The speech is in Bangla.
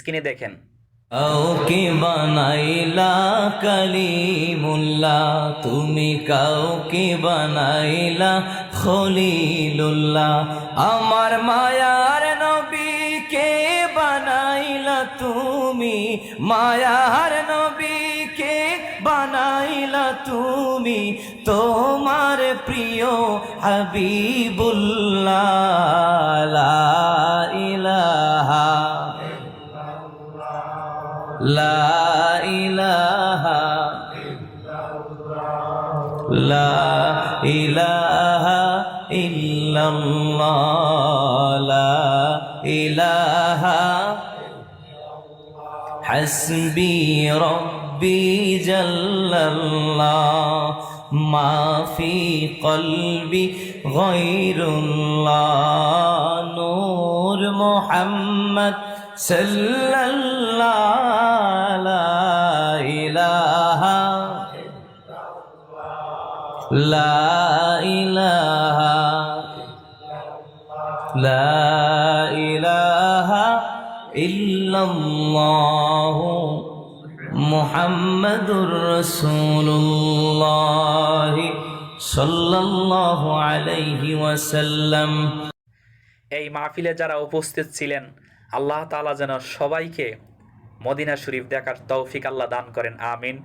স্ক্রিনে দেখেন। কাউকে বানাইলা কালিমুল্লাহ, তুমি কাউকে বানাইলা খলিলুল্লাহ। আমার মায়ার নবীকে বানাইলা তুমি, মায়ার নবীকে বানাইলা তুমি, তোমার প্রিয় হাবিবুল্লাহ। লা ইলাহা লা ইলাহা লা ইলাহা ইল্লাল্লাহ, লা ইলাহা হাসবি রব্বি জাল্লাল্লাহ, মা ফি কলবি গায়রুল্লাহ। নূর মুহাম্মদ সাল্লাল্লাহু লা ইলাহা লা ইলাহা লা ইলাহা ইল্লাল্লাহ মুহাম্মাদুর রাসূলুল্লাহ সাল্লাল্লাহু আলাইহি ওয়াসাল্লাম। এই মাহফিলে যারা উপস্থিত ছিলেন, আল্লাহ তাআলা যেন সবাইকে মদিনা শরীফ দেখার তৌফিক আল্লাহ দান করেন, আমিন।